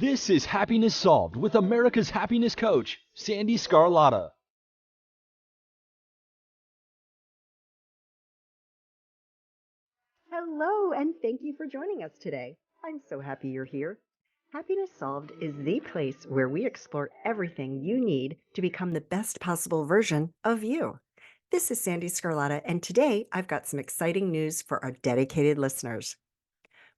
This is Happiness Solved with America's happiness coach, Sandee Sgarlata. Hello, and thank you for joining us today. I'm so happy you're here. Happiness Solved is the place where we explore everything you need to become the best possible version of you. This is Sandee Sgarlata, and today I've got some exciting news for our dedicated listeners.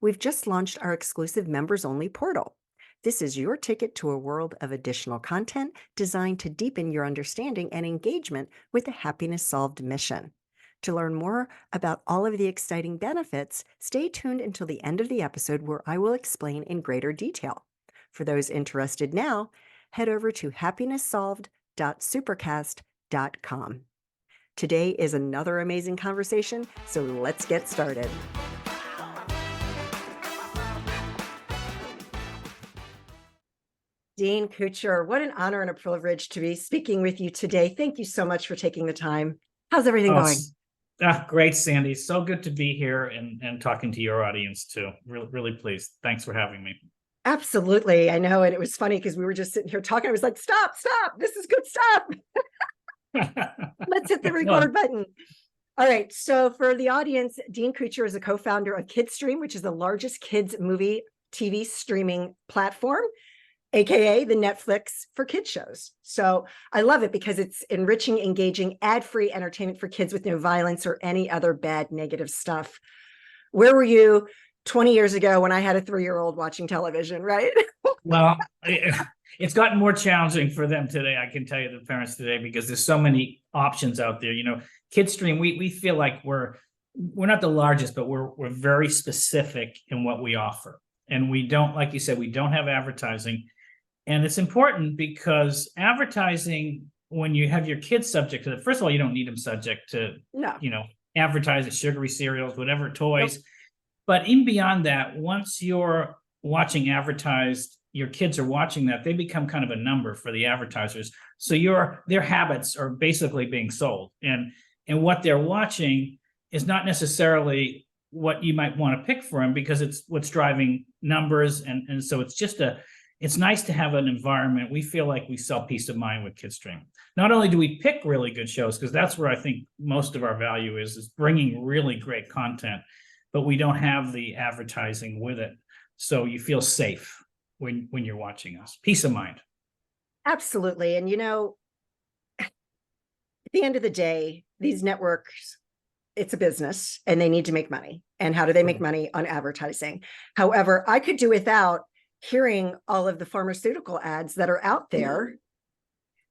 We've just launched our exclusive members-only portal. This is your ticket to a world of additional content designed to deepen your understanding and engagement with the Happiness Solved mission. To learn more about all of the exciting benefits, stay tuned until the end of the episode where I will explain in greater detail. For those interested now, head over to happinesssolved.supercast.com. Today is another amazing conversation, so let's get started. Dean Koocher, what an honor and a privilege to be speaking with you today. Thank you so much for taking the time. How's everything going? Great, Sandee. So good to be here and talking to your audience too. Really pleased. Thanks for having me. Absolutely. I know. And it was funny because we were just sitting here talking. I was like, stop. This is good stuff. Let's hit the record button. All right. So for the audience, Dean Koocher is a co-founder of Kidstream, which is the largest kids movie TV streaming platform, AKA the Netflix for kids shows. So I love it because it's enriching, engaging, ad-free entertainment for kids with no violence or any other bad, negative stuff. Where were you 20 years ago when I had a 3-year-old watching television, right? Well, it's gotten more challenging for them today, I can tell you, the parents today, because there's so many options out there. You know, Kidstream, we feel like we're not the largest, but we're very specific in what we offer. And we don't, like you said, we don't have advertising. And it's important because advertising, when you have your kids subject to it, first of all, you don't need them subject to, advertising sugary cereals, whatever, toys. Nope. But even beyond that, once you're watching advertised, your kids are watching that, they become kind of a number for the advertisers. So their habits are basically being sold. And what they're watching is not necessarily what you might want to pick for them, because it's what's driving numbers. And so it's nice to have an environment. We feel like we sell peace of mind with Kidstream. Not only do we pick really good shows, because that's where I think most of our value is bringing really great content, but we don't have the advertising with it. So you feel safe when you're watching us. Peace of mind. Absolutely. And at the end of the day, these networks, it's a business and they need to make money. And how do they make money? On advertising. However, I could do without hearing all of the pharmaceutical ads that are out there.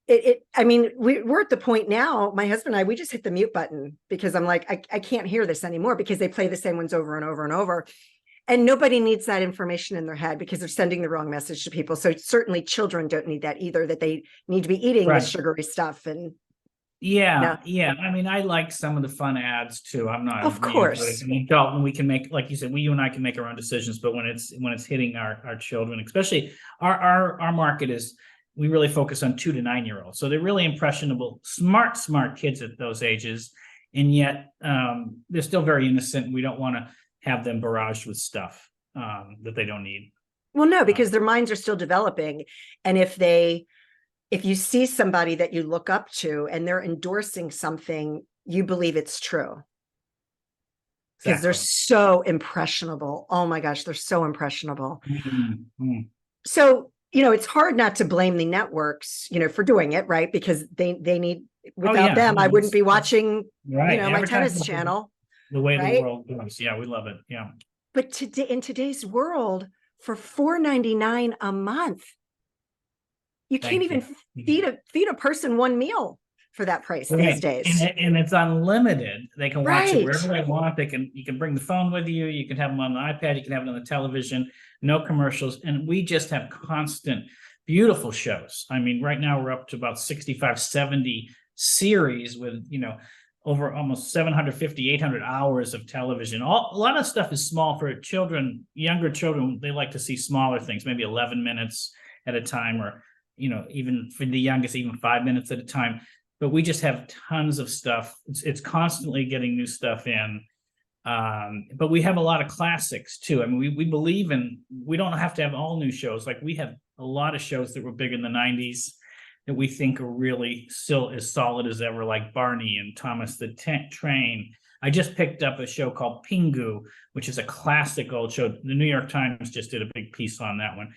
We're at the point now, my husband and I, we just hit the mute button because I'm like, I can't hear this anymore because they play the same ones over and over and over. And nobody needs that information in their head because they're sending the wrong message to people. So certainly children don't need that either, that they need to be eating the sugary stuff. And Yeah. I mean, I like some of the fun ads too. I'm not, of course, an adult, when we can make, like you said, you and I can make our own decisions. But when it's hitting our children, especially our market is, we really focus on 2 to 9-year-olds. So they're really impressionable, smart kids at those ages, and yet they're still very innocent. We don't want to have them barraged with stuff that they don't need. Well, no, because their minds are still developing, and if you see somebody that you look up to and they're endorsing something, you believe it's true. Because they're so impressionable. Oh my gosh, they're so impressionable. Mm-hmm. So, it's hard not to blame the networks, for doing it, right? Because they need, without them, I wouldn't be watching, my tennis channel. The way the world goes. Yeah, we love it. Yeah. But today, in today's world, for $4.99 a month, you can't even feed a person one meal for that price these days. And it's unlimited. They can watch it wherever they want. You can bring the phone with you. You can have them on the iPad. You can have it on the television. No commercials. And we just have constant, beautiful shows. I mean, right now we're up to about 65, 70 series with, over almost 750, 800 hours of television. A lot of stuff is small for children, younger children. They like to see smaller things, maybe 11 minutes at a time, or, even for the youngest, even 5 minutes at a time. But we just have tons of stuff. It's constantly getting new stuff in. But we have a lot of classics too. I mean, we believe we don't have to have all new shows. Like we have a lot of shows that were big in the 90s that we think are really still as solid as ever, like Barney and Thomas the Train. I just picked up a show called Pingu, which is a classic old show. The New York Times just did a big piece on that one.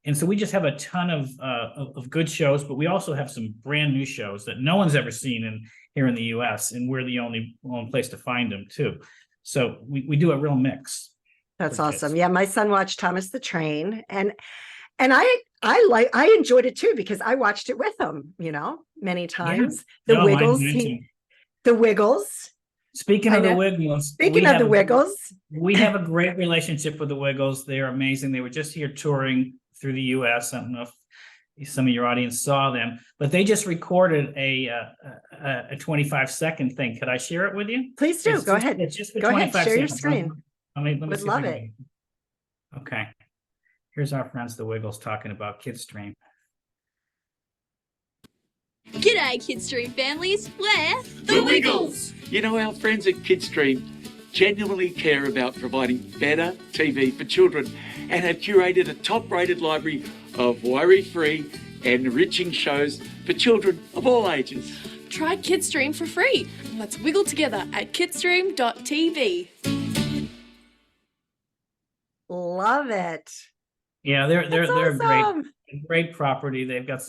And so we just have a ton of good shows, but we also have some brand new shows that no one's ever seen here in the US, and we're the only place to find them too. So we do a real mix. That's awesome. Kids. Yeah, my son watched Thomas the Train, and I enjoyed it too, because I watched it with him, many times. Yeah. The Wiggles. Speaking of the Wiggles. We have a great relationship with the Wiggles. They are amazing. They were just here touring through the US. I don't know if some of your audience saw them, but they just recorded a 25-second thing. Could I share it with you? Please do. Go ahead. It's just Go ahead. Share seconds. your screen. Let me Would love it. Okay. Here's our friends, the Wiggles, talking about Kidstream. G'day, Kidstream families. We're the Wiggles. Our friends at Kidstream genuinely care about providing better TV for children and have curated a top-rated library of worry-free and enriching shows for children of all ages. Try Kidstream for free. Let's wiggle together at kidstream.tv. Love it. Yeah, they're awesome. a great property. They've got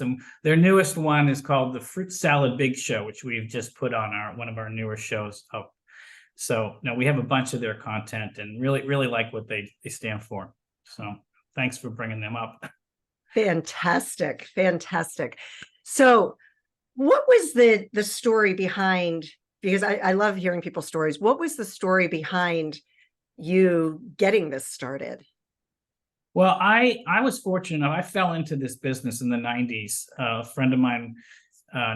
their newest one is called the Fruit Salad Big Show, which we've just put on one of our newer shows up. So now we have a bunch of their content and really like what they stand for. So thanks for bringing them up. Fantastic. So what was the story behind, because I love hearing people's stories. What was the story behind you getting this started? Well, I was fortunate enough. I fell into this business in the 90s. A friend of mine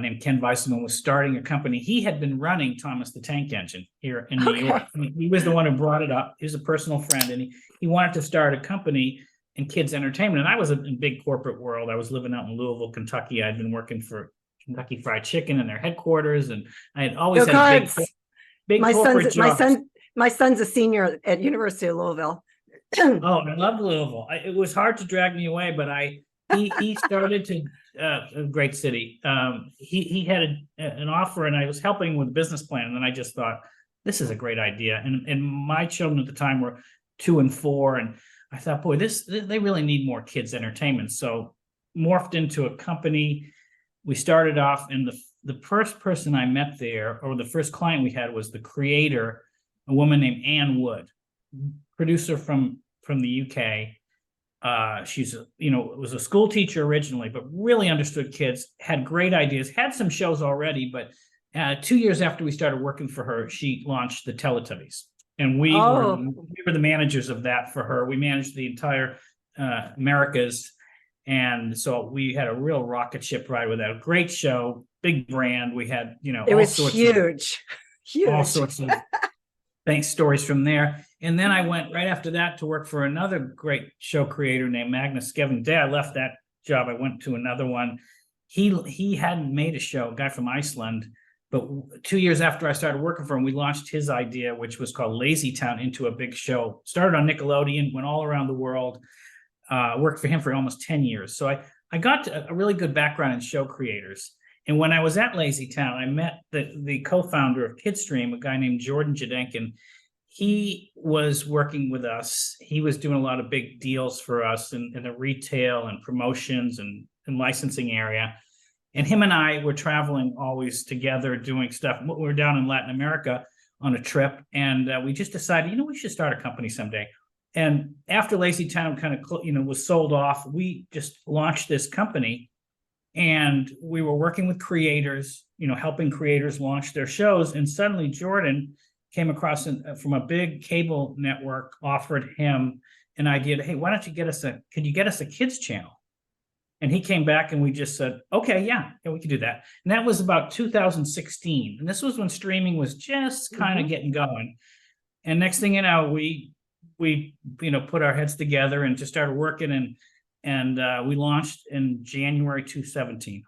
named Ken Weisselman was starting a company. He had been running Thomas the Tank Engine here in New York. I mean, he was the one who brought it up. He was a personal friend, and he wanted to start a company in kids entertainment. And I was in big corporate world. I was living out in Louisville, Kentucky. I'd been working for Kentucky Fried Chicken in their headquarters, and I had always had big corporate jobs. My son's a senior at University of Louisville. Oh, I loved Louisville. It was hard to drag me away, but he started to a great city. He had an offer, and I was helping with a business plan, and then I just thought, this is a great idea. And my children at the time were 2 and 4, and I thought, boy, they really need more kids entertainment. So morphed into a company. We started off, and the first person I met there, or the first client we had, was the creator, a woman named Ann Wood, producer from the UK. She's was a school teacher originally, but really understood kids, had great ideas, had some shows already. But 2 years after we started working for her, she launched the Teletubbies, and we were the managers of that for her. We managed the entire Americas, and so we had a real rocket ship ride with that. A great show, big brand. We had it was huge. All sorts of thanks stories from there. And then I went right after that to work for another great show creator named Magnus Skevin. The day I left that job, I went to another one. He hadn't made a show, a guy from Iceland, but 2 years after I started working for him, we launched his idea, which was called Lazy Town, into a big show. Started on Nickelodeon, went all around the world. Worked for him for almost 10 years. So I got a really good background in show creators. And when I was at Lazy Town, I met the co-founder of Kidstream, a guy named Jordan Jadenkin. He was working with us. He was doing a lot of big deals for us in the retail and promotions and licensing area. And him and I were traveling always together, doing stuff. We were down in Latin America on a trip, and we just decided, we should start a company someday. And after Lazy Town kind of was sold off, we just launched this company. And we were working with creators, helping creators launch their shows. And suddenly Jordan came across from a big cable network, offered him an idea. Hey, why don't you could you get us a kids channel? And he came back, and we just said, okay, yeah, we could do that. And that was about 2016. And this was when streaming was just kind of getting going. And next thing you know, we put our heads together and just started working, and we launched in January 2017.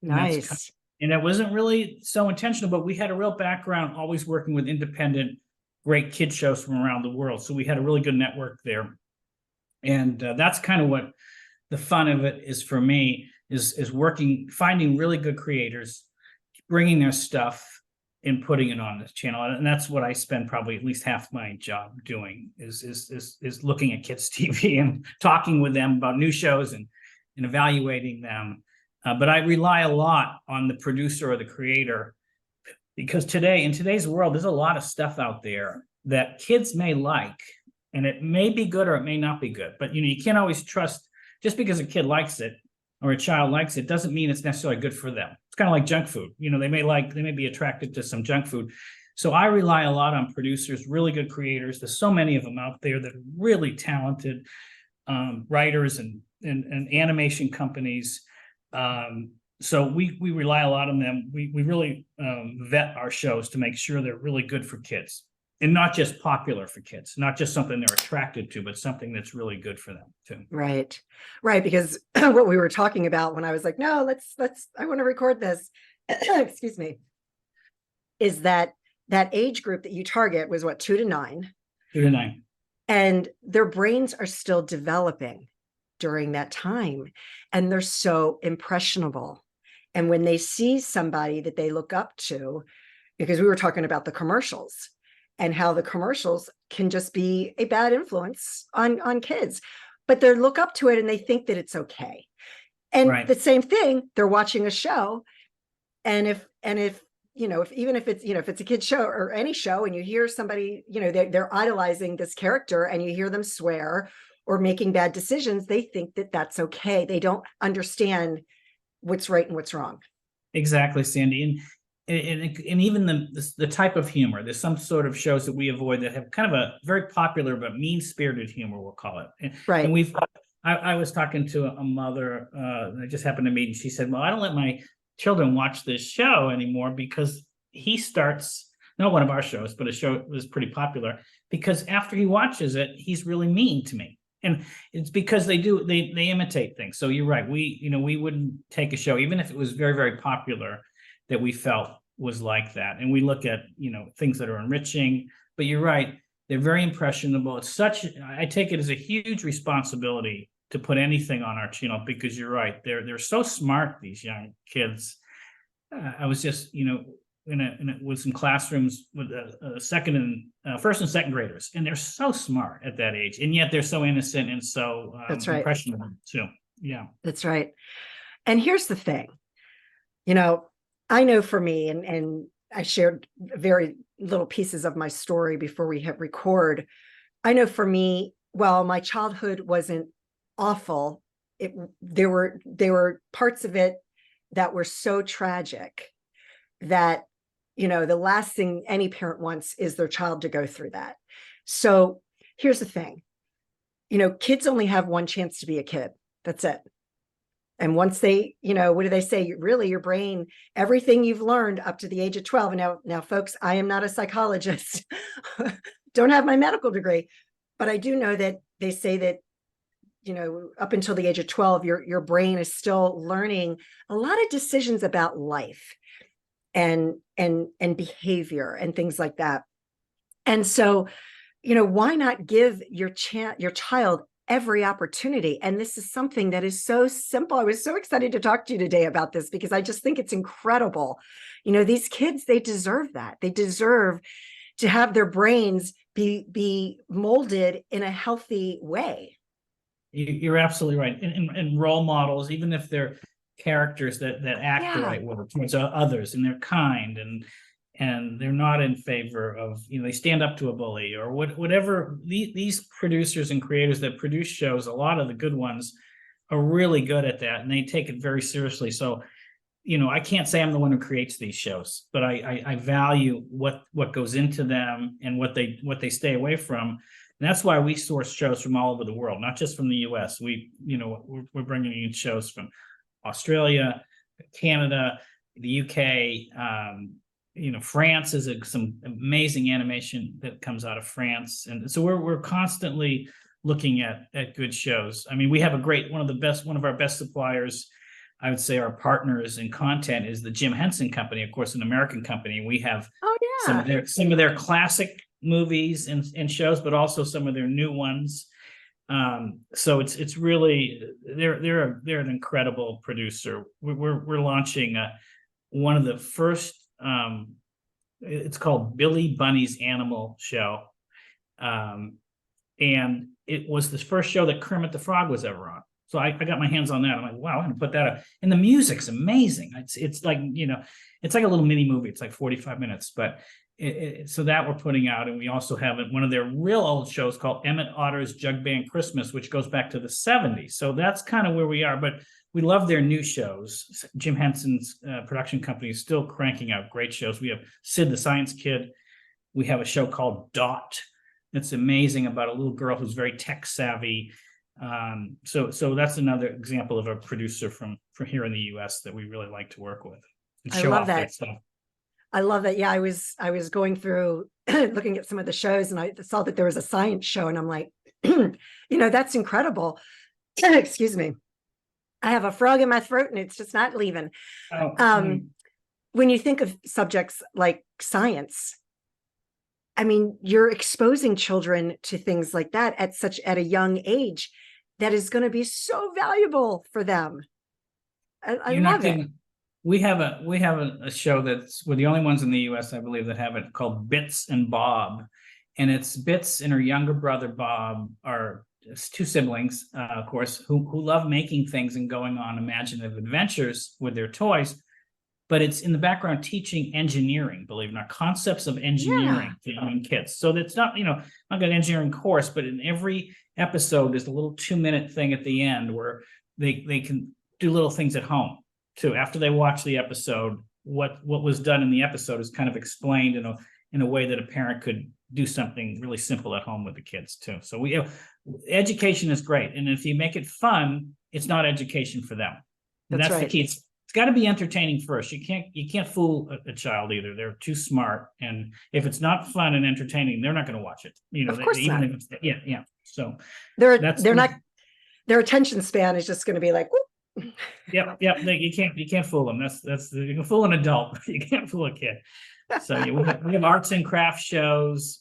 Nice. And it wasn't really so intentional, but we had a real background always working with independent great kid shows from around the world. So we had a really good network there. And that's kind of what the fun of it is for me, is working, finding really good creators, bringing their stuff and putting it on this channel. And that's what I spend probably at least half my job doing, is looking at kids TV and talking with them about new shows and evaluating them. But I rely a lot on the producer or the creator, because in today's world, there's a lot of stuff out there that kids may like, and it may be good or it may not be good. But you can't always trust, just because a kid likes it or a child likes it doesn't mean it's necessarily good for them. It's kind of like junk food. They may be attracted to some junk food. So I rely a lot on producers, really good creators. There's so many of them out there that are really talented writers and animation companies. So we rely a lot on them. We really vet our shows to make sure they're really good for kids, and not just popular for kids, not just something they're attracted to, but something that's really good for them too. Right. Because what we were talking about when I was like, no, I want to record this, excuse me, is that age group that you target was what, 2 to 9? 2 to 9. And their brains are still developing during that time. And they're so impressionable. And when they see somebody that they look up to, because we were talking about the commercials and how the commercials can just be a bad influence on kids, but they look up to it and they think that it's okay. And Right. The same thing, they're watching a show. And if even if it's a kid's show or any show, and you hear somebody, they're idolizing this character, and you hear them swear or making bad decisions, they think that that's okay. They don't understand what's right and what's wrong. Exactly, Sandy. And even the type of humor, there's some sort of shows that we avoid that have kind of a very popular but mean-spirited humor, we'll call it. Right. And I was talking to a mother that I just happened to meet, and she said, well, I don't let my children watch this show anymore because he starts, not one of our shows, but a show that was pretty popular, because after he watches it, he's really mean to me. And it's because they imitate things. So you're right. We wouldn't take a show, even if it was very, very popular, that we felt was like that. And we look at, things that are enriching, but you're right. They're very impressionable. I take it as a huge responsibility to put anything on our channel, because you're right. They're so smart, these young kids. I was just, was in classrooms with first and second graders, and they're so smart at that age, and yet they're so innocent and so That's right. impressionable too. Yeah, that's right. And here's the thing, I know for me, and I shared very little pieces of my story before we hit record. I know for me, while my childhood wasn't awful, there were parts of it that were so tragic that, the last thing any parent wants is their child to go through that. So here's the thing, kids only have one chance to be a kid. That's it. And once they, what do they say? Really, your brain, everything you've learned up to the age of 12. And now, folks, I am not a psychologist, don't have my medical degree, but I do know that they say that, up until the age of 12, your brain is still learning a lot of decisions about life and behavior and things like that. And so, why not give your child every opportunity? And this is something that is so simple. I was so excited to talk to you today about this, because I just think it's incredible. These kids, they deserve that. They deserve to have their brains be molded in a healthy way. You're absolutely right. And role models, even if they're characters that act the right way towards others, and they're kind and they're not in favor of, they stand up to a bully or whatever. These producers and creators that produce shows, a lot of the good ones, are really good at that, and they take it very seriously. So, I can't say I'm the one who creates these shows, but I value what goes into them and what they stay away from. And that's why we source shows from all over the world, not just from the US. We're bringing in shows from Australia, Canada, the UK, France is some amazing animation that comes out of France. And so we're constantly looking at good shows. I mean, we have one of our best suppliers. I would say our partners in content is the Jim Henson Company, of course, an American company. We have some of their classic movies and shows, but also some of their new ones. So it's really they're an incredible producer. We're launching one of the first. It's called Billy Bunny's Animal Show, and it was the first show that Kermit the Frog was ever on. So I got my hands on that. I'm like, wow, I'm gonna put that up. And the music's amazing. It's like, it's like a little mini movie. It's like 45 minutes, but so that we're putting out. And we also have one of their real old shows called Emmett Otter's Jug Band Christmas, which goes back to the 70s. So that's kind of where we are, but we love their new shows. Jim Henson's production company is still cranking out great shows. We have Sid the Science Kid. We have a show called Dot. It's amazing, about a little girl who's very tech savvy. So that's another example of a producer from here in the US that we really like to work with. I love that. I love that. Yeah, I was going through looking at some of the shows, and I saw that there was a science show, and I'm like, that's incredible. Excuse me. I have a frog in my throat and it's just not leaving. When you think of subjects like science, I mean, you're exposing children to things like that at a young age that is going to be so valuable for them. I love it. We have a show we're the only ones in the US, I believe, that have it, called Bits and Bob. And it's Bits and her younger brother Bob are two siblings, of course, who love making things and going on imaginative adventures with their toys. But it's in the background teaching engineering, believe it or not, concepts of engineering to young kids. So that's not, not an engineering course, but in every episode, there's a little 2-minute thing at the end where they can do little things at home too. After they watch the episode, what was done in the episode is kind of explained in a way that a parent could do something really simple at home with the kids too. So education is great. And if you make it fun, it's not education for them. And that's right. The key. It's got to be entertaining first. You can't fool a child either. They're too smart. And if it's not fun and entertaining, they're not going to watch it. Of course not. Yeah. So they're not, their attention span is just going to be like, whoop. Yep. You can't fool them. You can fool an adult, you can't fool a kid. So we have arts and crafts shows,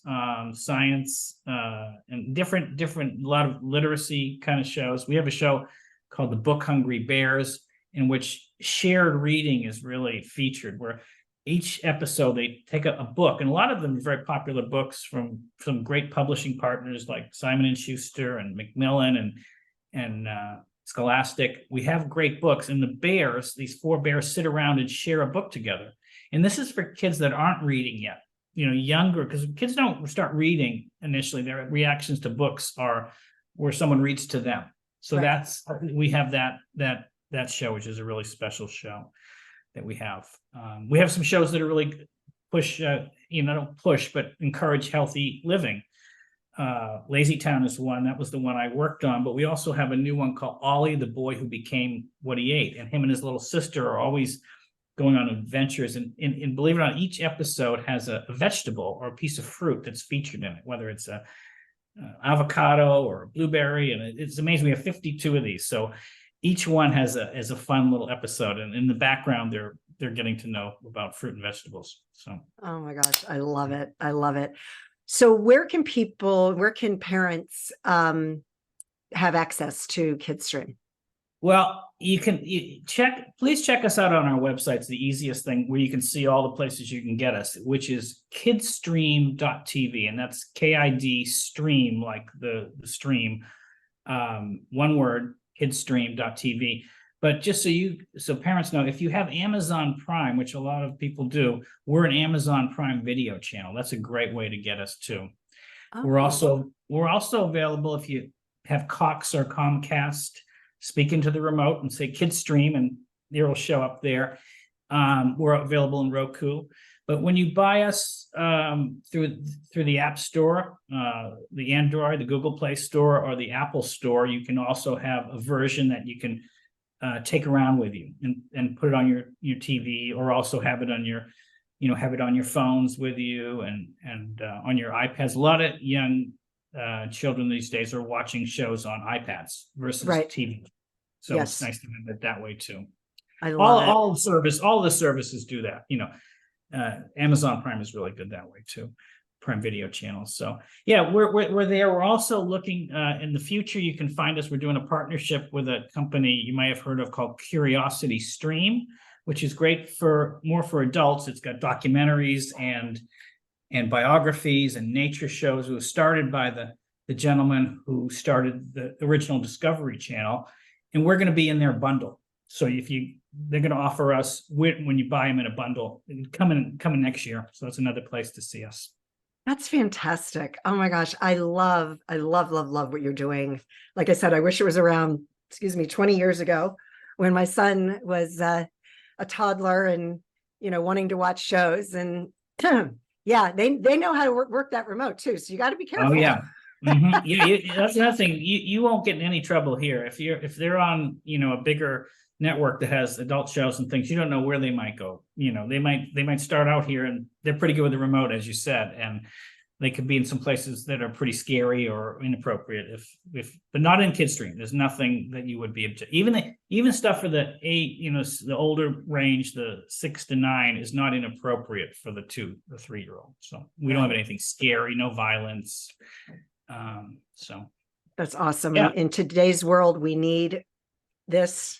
science, and different, a lot of literacy kind of shows. We have a show called The Book Hungry Bears, in which shared reading is really featured, where each episode they take a book, and a lot of them are very popular books from some great publishing partners like Simon & Schuster and Macmillan and Scholastic. We have great books, and these 4 bears sit around and share a book together. And this is for kids that aren't reading yet, younger, because kids don't start reading initially. Their reactions to books are where someone reads to them. So we have that show, which is a really special show that we have. We have some shows that are really push, don't push, but encourage healthy living. Lazy Town is one. That was the one I worked on, but we also have a new one called Ollie, the Boy Who Became What He Ate. And him and his little sister are always going on adventures. And believe it or not, each episode has a vegetable or a piece of fruit that's featured in it, whether it's a avocado or a blueberry. And it's amazing. We have 52 of these. So each one has a fun little episode. And in the background, they're getting to know about fruit and vegetables. So, oh my gosh, I love it. I love it. So where can parents have access to Kidstream? Well, please check us out on our website. It's the easiest thing, where you can see all the places you can get us, which is kidstream.tv. And that's KID stream, like the stream, one word, kidstream.tv. But just so parents know, if you have Amazon Prime, which a lot of people do, we're an Amazon Prime video channel. That's a great way to get us too. Oh. We're also available if you have Cox or Comcast. Speak into the remote and say Kidstream, and it will show up there. We're available in Roku. But when you buy us through the App Store, the Android, the Google Play Store, or the Apple Store, you can also have a version that you can take around with you and put it on your TV, or also have it on your phones with you and on your iPads. A lot of young children these days are watching shows on iPads versus TV. So It's nice to have it that way too. I love it. All the services do that. Amazon Prime is really good that way too. Prime Video channels. So yeah, we're there. We're also looking in the future. You can find us. We're doing a partnership with a company you might have heard of called Curiosity Stream, which is great for more for adults. It's got documentaries and biographies and nature shows. It was started by the gentleman who started the original Discovery Channel, and we're going to be in their bundle. So they're going to offer us when you buy them in a bundle coming next year. So that's another place to see us. That's fantastic. Oh my gosh. I love what you're doing. Like I said, I wish it was around, 20 years ago when my son was a toddler and, wanting to watch shows. And yeah, they know how to work that remote too. So you got to be careful. Oh yeah. Mm-hmm. That's another thing. You won't get in any trouble here if they're on a bigger network that has adult shows and things. You don't know where they might go. They might start out here and they're pretty good with the remote, as you said, and they could be in some places that are pretty scary or inappropriate. But not in Kidstream. There's nothing that you would be even stuff for the the older range, the 6 to 9 is not inappropriate for the 3-year-old. So we don't have anything scary, no violence. So that's awesome. Yeah. In today's world, we need this.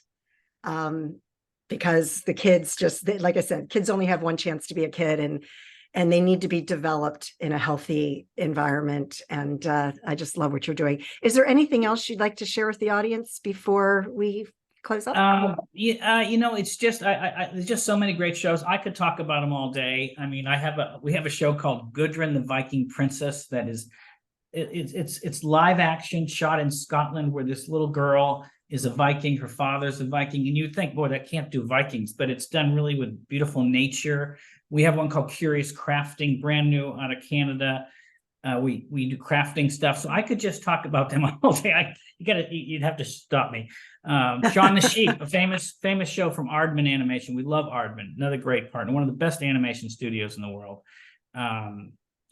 Because the kids like I said, kids only have one chance to be a kid, and they need to be developed in a healthy environment. And I just love what you're doing. Is there anything else you'd like to share with the audience before we close up? It's just there's just so many great shows. I could talk about them all day. I mean, we have a show called Gudrun the Viking Princess that is it's live action shot in Scotland, where this little girl is a Viking, her father's a Viking, and you think, boy, that can't do Vikings, but it's done really with beautiful nature. We have one called Curious Crafting, brand new out of Canada. We do crafting stuff, so I could just talk about them all day. You'd have to stop me. Shaun the Sheep, a famous show from Aardman Animation. We love Aardman, another great partner, one of the best animation studios in the world.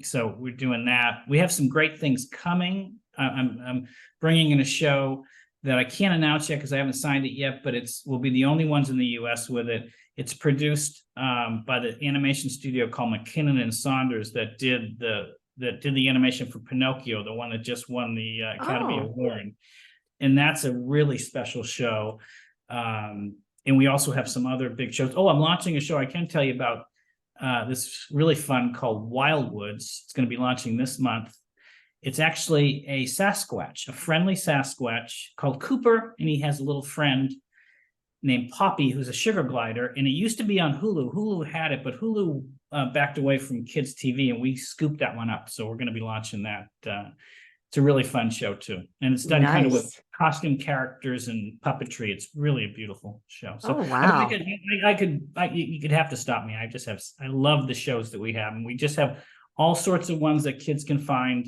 So we're doing that. We have some great things coming. I'm bringing in a show that I can't announce yet because I haven't signed it yet, but we'll be the only ones in the US with it. It's produced by the animation studio called McKinnon and Saunders that did the animation for Pinocchio, the one that just won the Academy Award. And that's a really special show. And we also have some other big shows. I'm launching a show I can tell you about this really fun called Wildwoods. It's going to be launching this month. It's actually a Sasquatch, a friendly Sasquatch called Cooper, and he has a little friend named Poppy, who's a sugar glider, and it used to be on Hulu. Hulu had it, but Hulu backed away from kids' TV, and we scooped that one up. So we're going to be launching that. It's a really fun show too, and it's done kind of with costume characters and puppetry. It's really a beautiful show. So wow! You could have to stop me. I love the shows that we have, and we just have all sorts of ones that kids can find.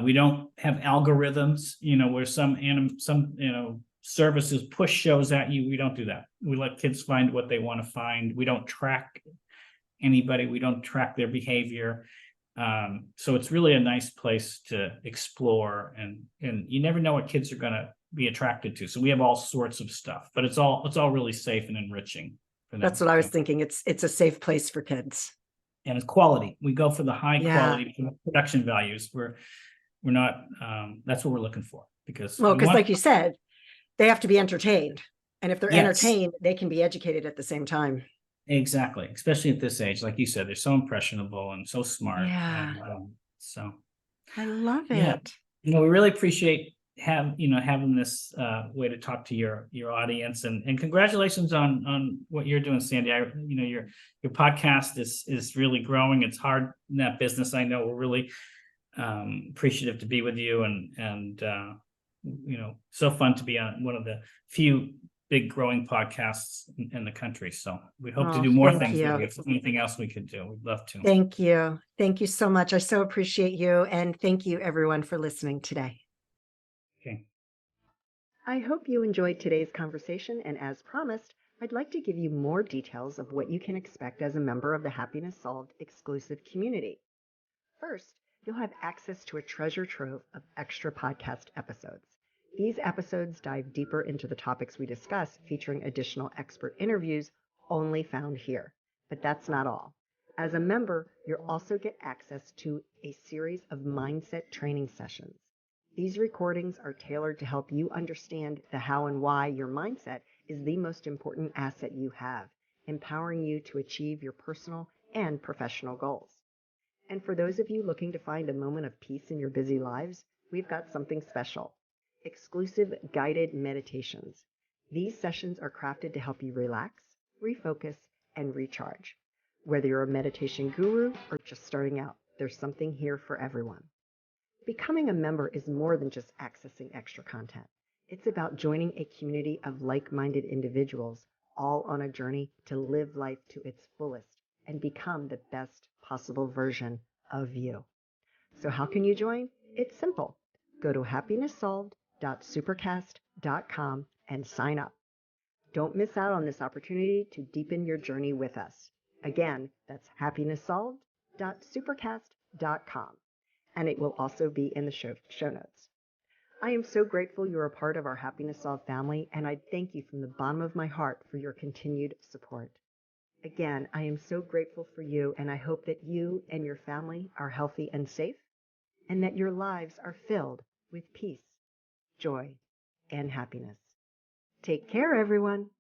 We don't have algorithms, where some services push shows at you. We don't do that. We let kids find what they want to find. We don't track anybody. We don't track their behavior. So it's really a nice place to explore, and you never know what kids are going to be attracted to. So we have all sorts of stuff, but it's all really safe and enriching for them. That's what I was thinking. It's a safe place for kids. And it's quality. We go for the high quality production values. We're not, that's what we're looking for, because like you said, they have to be entertained. And if they're entertained, they can be educated at the same time. Exactly. Especially at this age. Like you said, they're so impressionable and so smart. Yeah. And, so I love it. We really appreciate having this way to talk to your audience, and congratulations on what you're doing, Sandee. Your podcast is really growing. It's hard in that business. I know. We're really appreciative to be with you, and so fun to be on one of the few big growing podcasts in the country. So we hope to do more things. If there's anything else we could do, we'd love to. Thank you. Thank you so much. I so appreciate you. And thank you everyone for listening today. Okay. I hope you enjoyed today's conversation. And as promised, I'd like to give you more details of what you can expect as a member of the Happiness Solved exclusive community. First, you'll have access to a treasure trove of extra podcast episodes. These episodes dive deeper into the topics we discuss, featuring additional expert interviews only found here. But that's not all. As a member, you'll also get access to a series of mindset training sessions. These recordings are tailored to help you understand the how and why your mindset is the most important asset you have, empowering you to achieve your personal and professional goals. And for those of you looking to find a moment of peace in your busy lives, we've got something special. Exclusive guided meditations. These sessions are crafted to help you relax, refocus, and recharge. Whether you're a meditation guru or just starting out, there's something here for everyone. Becoming a member is more than just accessing extra content. It's about joining a community of like-minded individuals, all on a journey to live life to its fullest and become the best possible version of you. So how can you join? It's simple. Go to happinesssolved.supercast.com and sign up. Don't miss out on this opportunity to deepen your journey with us. Again, that's happinesssolved.supercast.com, and it will also be in the show notes. I am so grateful you're a part of our Happiness Solved family, and I thank you from the bottom of my heart for your continued support. Again, I am so grateful for you, and I hope that you and your family are healthy and safe, and that your lives are filled with peace, joy, and happiness. Take care, everyone.